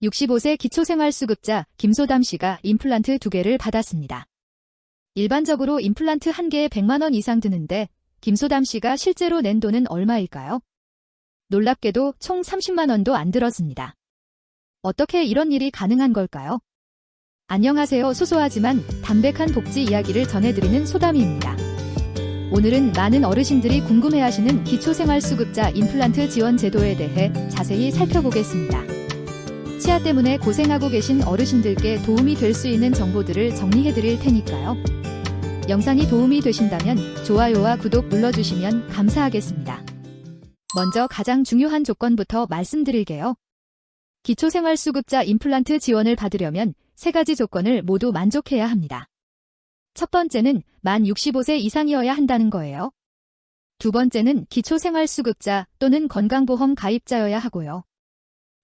65세 기초생활수급자 김소담 씨가 임플란트 2개를 받았습니다. 일반적으로 임플란트 1개에 100만 원 이상 드는데 김소담 씨가 실제로 낸 돈은 얼마일까요? 놀랍게도 총 30만 원도 안 들었습니다. 어떻게 이런 일이 가능한 걸까요? 안녕하세요. 소소하지만 담백한 복지 이야기를 전해드리는 소담이입니다. 오늘은 많은 어르신들이 궁금해하시는 기초생활수급자 임플란트 지원 제도에 대해 자세히 살펴보겠습니다. 치아 때문에 고생하고 계신 어르신들께 도움이 될 수 있는 정보들을 정리해드릴 테니까요. 영상이 도움이 되신다면 좋아요와 구독 눌러주시면 감사하겠습니다. 먼저 가장 중요한 조건부터 말씀드릴게요. 기초생활수급자 임플란트 지원을 받으려면 3가지 조건을 모두 만족해야 합니다. 첫 번째는 만 65세 이상이어야 한다는 거예요. 두 번째는 기초생활수급자 또는 건강보험 가입자여야 하고요.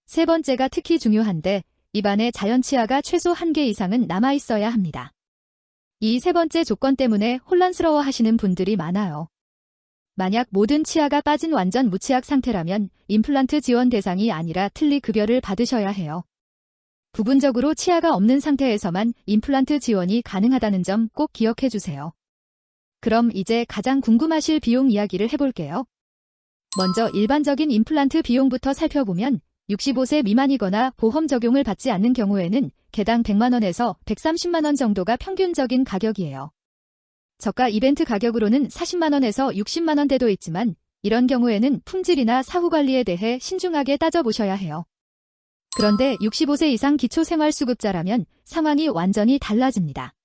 세 번째가 특히 중요한데 입안에 자연치아가 최소 1개 이상은 남아있어야 합니다. 이 세 번째 조건 때문에 혼란스러워 하시는 분들이 많아요. 만약 모든 치아가 빠진 완전 무치약 상태라면 임플란트 지원 대상이 아니라 틀니 급여를 받으셔야 해요. 부분적으로 치아가 없는 상태에서만 임플란트 지원이 가능하다는 점 꼭 기억해 주세요. 그럼 이제 가장 궁금하실 비용 이야기를 해볼게요. 먼저 일반적인 임플란트 비용부터 살펴보면 65세 미만이거나 보험 적용을 받지 않는 경우에는 개당 100만 원에서 130만 원 정도가 평균적인 가격이에요. 저가 이벤트 가격으로는 40만 원에서 60만 원대도 있지만 이런 경우에는 품질이나 사후 관리에 대해 신중하게 따져보셔야 해요. 그런데 65세 이상 기초생활수급자라면 상황이 완전히 달라집니다.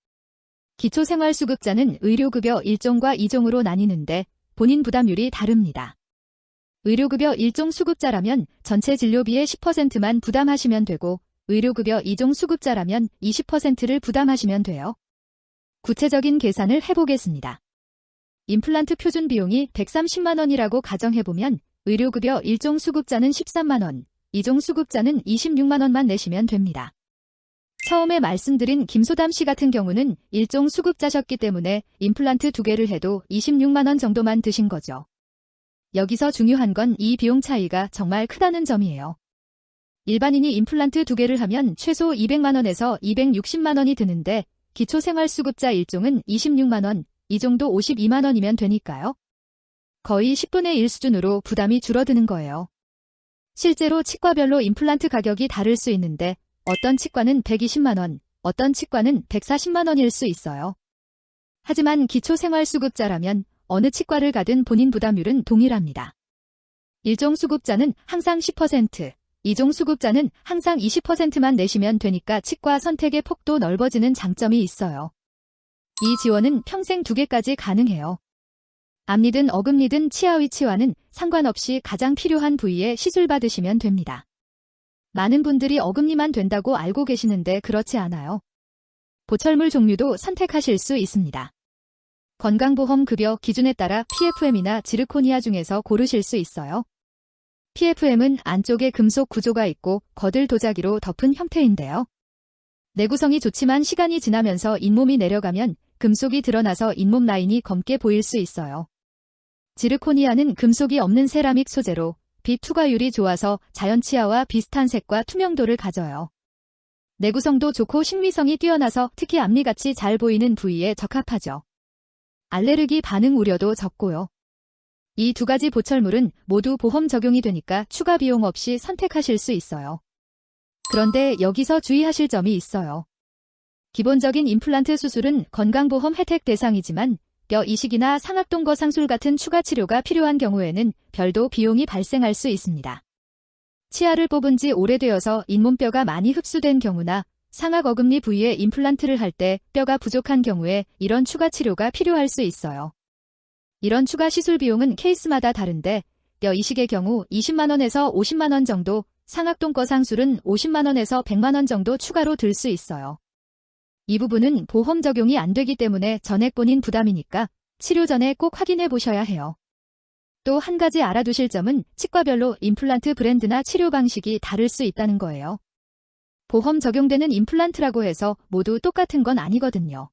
기초생활수급자는 의료급여 1종과 2종으로 나뉘는데 본인 부담률이 다릅니다. 의료급여 1종 수급자라면 전체 진료비의 10%만 부담하시면 되고 의료급여 2종 수급자라면 20%를 부담하시면 돼요. 구체적인 계산을 해보겠습니다. 임플란트 표준 비용이 130만 원이라고 가정해보면 의료급여 1종 수급자는 13만 원, 2종 수급자는 26만 원만 내시면 됩니다. 처음에 말씀드린 김소담 씨 같은 경우는 1종 수급자셨기 때문에 임플란트 2개를 해도 26만 원 정도만 드신 거죠. 여기서 중요한 건 이 비용 차이가 정말 크다는 점이에요. 일반인이 임플란트 2개를 하면 최소 200만 원에서 260만 원이 드는데 기초생활수급자 1종은 26만 원, 2종도 52만 원이면 되니까요. 거의 10분의 1 수준으로 부담이 줄어드는 거예요. 실제로 치과별로 임플란트 가격이 다를 수 있는데 어떤 치과는 120만 원, 어떤 치과는 140만 원일 수 있어요. 하지만 기초생활수급자라면 어느 치과를 가든 본인 부담률은 동일합니다. 1종 수급자는 항상 10%, 2종 수급자는 항상 20%만 내시면 되니까 치과 선택의 폭도 넓어지는 장점이 있어요. 이 지원은 평생 2개까지 가능해요. 앞니든 어금니든 치아 위치와는 상관없이 가장 필요한 부위에 시술 받으시면 됩니다. 많은 분들이 어금니만 된다고 알고 계시는데 그렇지 않아요. 보철물 종류도 선택하실 수 있습니다. 건강보험 급여 기준에 따라 PFM이나 지르코니아 중에서 고르실 수 있어요. PFM은 안쪽에 금속 구조가 있고 거들 도자기로 덮은 형태인데요. 내구성이 좋지만 시간이 지나면서 잇몸이 내려가면 금속이 드러나서 잇몸 라인이 검게 보일 수 있어요. 지르코니아는 금속이 없는 세라믹 소재로 빛 투과율이 좋아서 자연치아와 비슷한 색과 투명도를 가져요. 내구성도 좋고 식미성이 뛰어나서 특히 앞니같이 잘 보이는 부위에 적합하죠. 알레르기 반응 우려도 적고요. 이 2가지 보철물은 모두 보험 적용이 되니까 추가 비용 없이 선택하실 수 있어요. 그런데 여기서 주의하실 점이 있어요. 기본적인 임플란트 수술은 건강보험 혜택 대상이지만 뼈 이식이나 상악동거 상술 같은 추가 치료가 필요한 경우에는 별도 비용이 발생할 수 있습니다. 치아를 뽑은 지 오래되어서 잇몸뼈가 많이 흡수된 경우나 상악 어금니 부위에 임플란트를 할 때 뼈가 부족한 경우에 이런 추가 치료가 필요할 수 있어요. 이런 추가 시술 비용은 케이스마다 다른데 뼈 이식의 경우 20만 원에서 50만 원 정도, 상악동거 상술은 50만 원에서 100만 원 정도 추가로 들 수 있어요. 이 부분은 보험 적용이 안 되기 때문에 전액 본인 부담이니까 치료 전에 꼭 확인해 보셔야 해요. 또 한 가지 알아두실 점은 치과별로 임플란트 브랜드나 치료 방식이 다를 수 있다는 거예요. 보험 적용되는 임플란트라고 해서 모두 똑같은 건 아니거든요.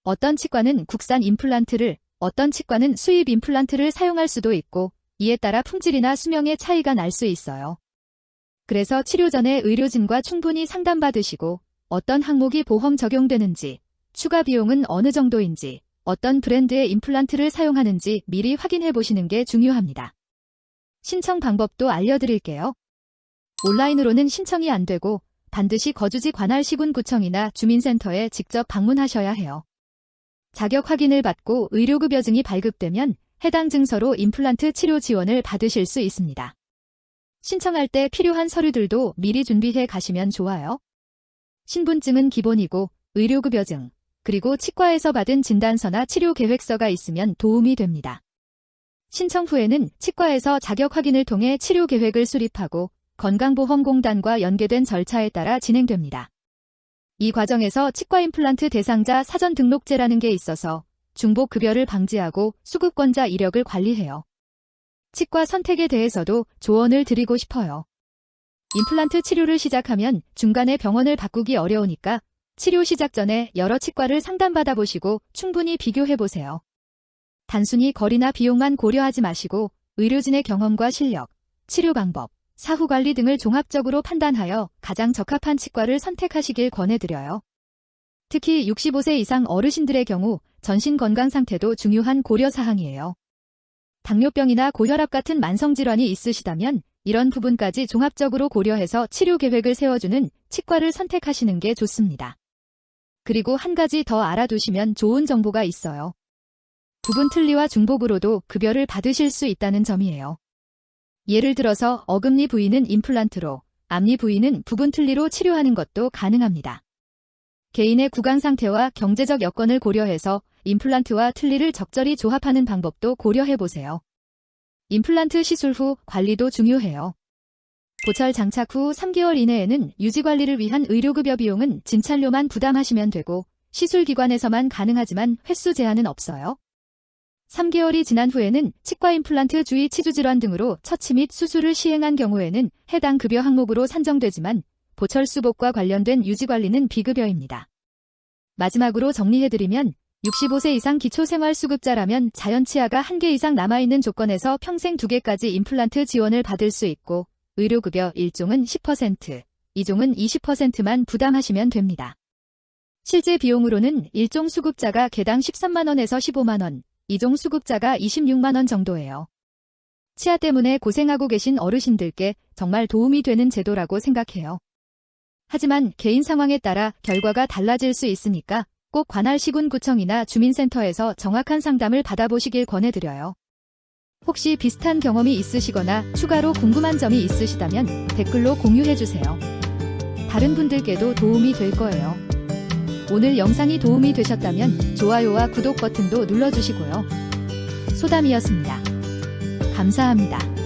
어떤 치과는 국산 임플란트를, 어떤 치과는 수입 임플란트를 사용할 수도 있고 이에 따라 품질이나 수명의 차이가 날 수 있어요. 그래서 치료 전에 의료진과 충분히 상담받으시고 어떤 항목이 보험 적용되는지, 추가 비용은 어느 정도인지, 어떤 브랜드의 임플란트를 사용하는지 미리 확인해 보시는 게 중요합니다. 신청 방법도 알려드릴게요. 온라인으로는 신청이 안 되고 반드시 거주지 관할 시군구청이나 주민센터에 직접 방문하셔야 해요. 자격 확인을 받고 의료급여증이 발급되면 해당 증서로 임플란트 치료 지원을 받으실 수 있습니다. 신청할 때 필요한 서류들도 미리 준비해 가시면 좋아요. 신분증은 기본이고 의료급여증, 그리고 치과에서 받은 진단서나 치료 계획서가 있으면 도움이 됩니다. 신청 후에는 치과에서 자격 확인을 통해 치료 계획을 수립하고 건강보험공단과 연계된 절차에 따라 진행됩니다. 이 과정에서 치과 임플란트 대상자 사전 등록제라는 게 있어서 중복급여를 방지하고 수급권자 이력을 관리해요. 치과 선택에 대해서도 조언을 드리고 싶어요. 임플란트 치료를 시작하면 중간에 병원을 바꾸기 어려우니까 치료 시작 전에 여러 치과를 상담받아 보시고 충분히 비교해 보세요. 단순히 거리나 비용만 고려하지 마시고 의료진의 경험과 실력, 치료 방법, 사후 관리 등을 종합적으로 판단하여 가장 적합한 치과를 선택하시길 권해드려요. 특히 65세 이상 어르신들의 경우 전신 건강 상태도 중요한 고려 사항이에요. 당뇨병이나 고혈압 같은 만성질환이 있으시다면 이런 부분까지 종합적으로 고려해서 치료 계획을 세워주는 치과를 선택하시는 게 좋습니다. 그리고 한 가지 더 알아두시면 좋은 정보가 있어요. 부분 틀니와 중복으로도 급여를 받으실 수 있다는 점이에요. 예를 들어서 어금니 부위는 임플란트로, 앞니 부위는 부분 틀니로 치료하는 것도 가능합니다. 개인의 구강 상태와 경제적 여건을 고려해서 임플란트와 틀니를 적절히 조합하는 방법도 고려해보세요. 임플란트 시술 후 관리도 중요해요. 보철 장착 후 3개월 이내에는 유지관리를 위한 의료급여 비용은 진찰료만 부담하시면 되고 시술기관에서만 가능하지만 횟수 제한은 없어요. 3개월이 지난 후에는 치과 임플란트 주위 치주질환 등으로 처치 및 수술을 시행한 경우에는 해당 급여 항목으로 산정되지만 보철 수복과 관련된 유지관리는 비급여입니다. 마지막으로 정리해드리면 65세 이상 기초생활수급자라면 자연치아가 1개 이상 남아있는 조건에서 평생 2개까지 임플란트 지원을 받을 수 있고 의료급여 1종은 10%, 2종은 20%만 부담하시면 됩니다. 실제 비용으로는 1종 수급자가 개당 13만원에서 15만원, 2종 수급자가 26만원 정도예요. 치아 때문에 고생하고 계신 어르신들께 정말 도움이 되는 제도라고 생각해요. 하지만 개인 상황에 따라 결과가 달라질 수 있으니까 꼭 관할 시군구청이나 주민센터에서 정확한 상담을 받아보시길 권해드려요. 혹시 비슷한 경험이 있으시거나 추가로 궁금한 점이 있으시다면 댓글로 공유해주세요. 다른 분들께도 도움이 될 거예요. 오늘 영상이 도움이 되셨다면 좋아요와 구독 버튼도 눌러주시고요. 소담이었습니다. 감사합니다.